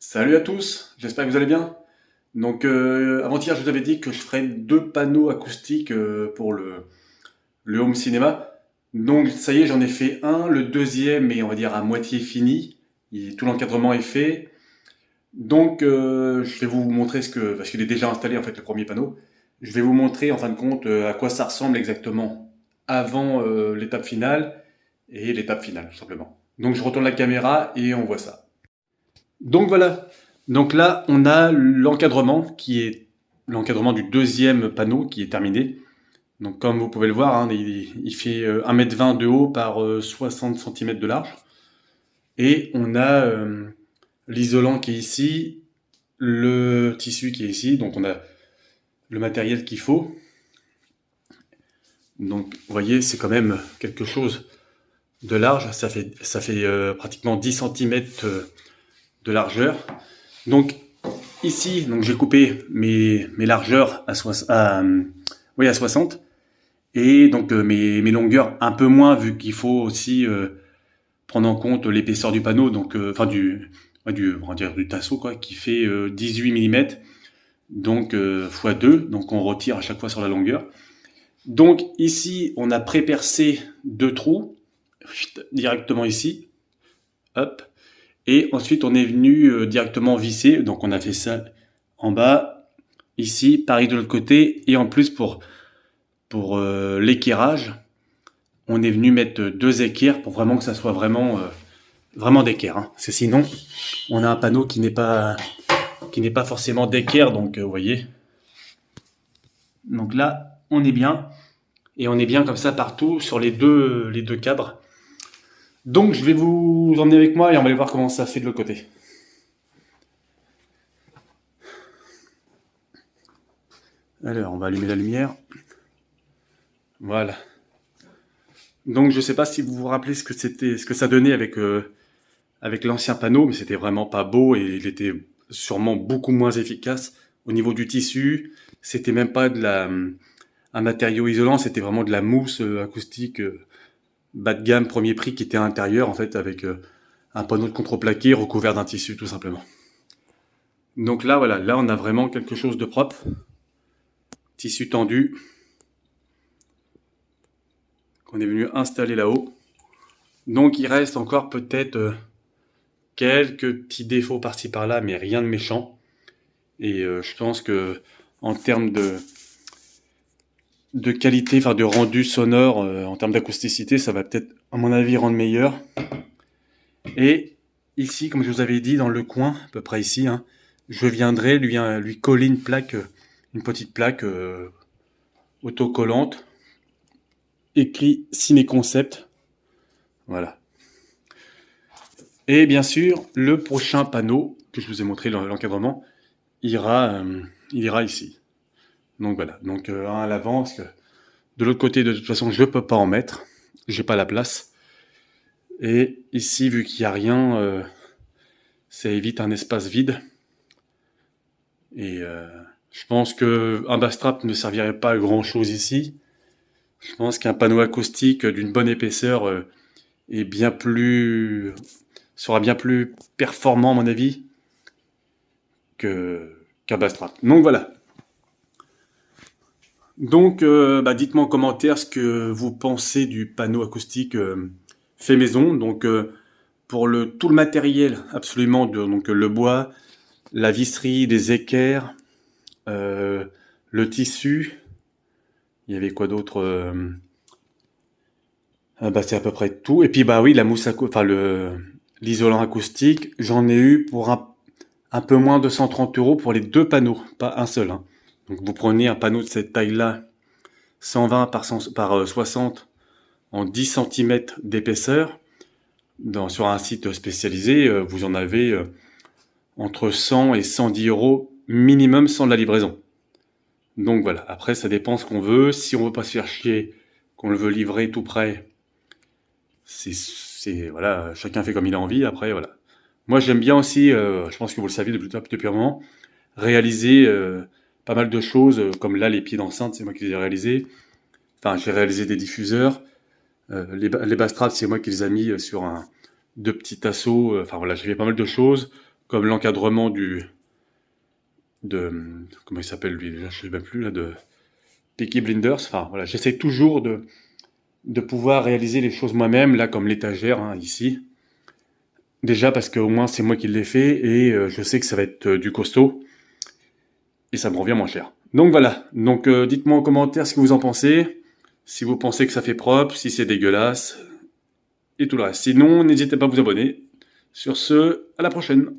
Salut à tous, j'espère que vous allez bien. Donc avant-hier, je vous avais dit que je ferais deux panneaux acoustiques pour le home cinéma. Donc ça y est, j'en ai fait un, le deuxième est on va dire à moitié fini. Tout l'encadrement est fait. Donc je vais vous montrer parce qu'il est déjà installé en fait le premier panneau. Je vais vous montrer en fin de compte à quoi ça ressemble exactement avant l'étape finale et l'étape finale tout simplement. Donc je retourne la caméra et on voit ça. Donc voilà. Donc là, on a l'encadrement qui est l'encadrement du deuxième panneau qui est terminé. Donc comme vous pouvez le voir, hein, il fait 1,20 m de haut par 60 cm de large. Et on a l'isolant qui est ici, le tissu qui est ici. Donc on a le matériel qu'il faut. Donc vous voyez, c'est quand même quelque chose de large. Ça fait pratiquement 10 cm de largeur. Donc ici, donc j'ai coupé mes largeurs à 60 et donc mes longueurs un peu moins vu qu'il faut aussi prendre en compte l'épaisseur du panneau, donc on va dire du tasseau quoi, qui fait 18 mm, donc x 2, donc on retire à chaque fois sur la longueur. Donc ici, on a pré-percé deux trous directement ici, hop. Et ensuite, on est venu directement visser. Donc, on a fait ça en bas, ici, pareil de l'autre côté. Et en plus, pour l'équerrage, on est venu mettre deux équerres pour vraiment que ça soit vraiment d'équerre. Hein. Parce que sinon, on a un panneau qui n'est pas forcément d'équerre. Donc, vous voyez. Donc là, on est bien. Et on est bien comme ça partout sur les deux cadres. Donc, je vais vous emmener avec moi et on va aller voir comment ça fait de l'autre côté. Alors, on va allumer la lumière. Voilà. Donc, je ne sais pas si vous vous rappelez ce que ça donnait avec l'ancien panneau, mais c'était vraiment pas beau et il était sûrement beaucoup moins efficace. Au niveau du tissu, c'était même pas un matériau isolant, c'était vraiment de la mousse acoustique bas de gamme, premier prix, qui était à l'intérieur, en fait, avec un panneau de contreplaqué recouvert d'un tissu, tout simplement. Donc là, voilà, là, on a vraiment quelque chose de propre. Tissu tendu. Qu'on est venu installer là-haut. Donc il reste encore peut-être quelques petits défauts par-ci par-là, mais rien de méchant. Et je pense que en termes de qualité, enfin de rendu sonore, en termes d'acousticité, ça va peut-être, à mon avis, rendre meilleur. Et ici, comme je vous avais dit, dans le coin, à peu près ici, hein, je viendrai lui coller une petite plaque autocollante, écrit Ciné Concept. Voilà. Et bien sûr, le prochain panneau que je vous ai montré l'encadrement, il ira ici. Donc voilà, donc un à l'avant, parce que de l'autre côté, de toute façon, je ne peux pas en mettre, j'ai pas la place. Et ici, vu qu'il n'y a rien, ça évite un espace vide. Et je pense qu'un bastrap ne servirait pas à grand chose ici. Je pense qu'un panneau acoustique d'une bonne épaisseur sera bien plus performant, à mon avis, qu'un bastrap. Donc voilà. Donc, dites-moi en commentaire ce que vous pensez du panneau acoustique fait maison. Donc, pour tout le matériel, absolument, donc le bois, la visserie, des équerres, le tissu. Il y avait quoi d'autre c'est à peu près tout. Et puis, oui, la mousse l'isolant acoustique, j'en ai eu pour un peu moins de 130 € pour les deux panneaux, pas un seul. Hein. Donc, vous prenez un panneau de cette taille-là, 120 par 60 en 10 cm d'épaisseur. Sur un site spécialisé, vous en avez entre 100 et 110 € minimum sans de la livraison. Donc voilà, après ça dépend ce qu'on veut. Si on veut pas se faire chier, qu'on le veut livrer tout près, voilà, chacun fait comme il a envie. Après voilà. Moi j'aime bien aussi, je pense que vous le savez depuis un moment, réaliser pas mal de choses, comme là les pieds d'enceinte, c'est moi qui les ai réalisés. Enfin, j'ai réalisé des diffuseurs. Les bass traps, c'est moi qui les ai mis sur deux petits tasseaux. Enfin voilà, j'ai fait pas mal de choses. comme l'encadrement comment il s'appelle lui déjà, je sais même plus là, de Peaky Blinders. Enfin voilà, j'essaie toujours de pouvoir réaliser les choses moi-même, là comme l'étagère hein, ici. Déjà parce qu'au moins c'est moi qui l'ai fait et je sais que ça va être du costaud et ça me revient moins cher. Donc voilà, donc dites-moi en commentaire ce que vous en pensez, si vous pensez que ça fait propre, si c'est dégueulasse et tout le reste. Sinon, n'hésitez pas à vous abonner. Sur ce, à la prochaine.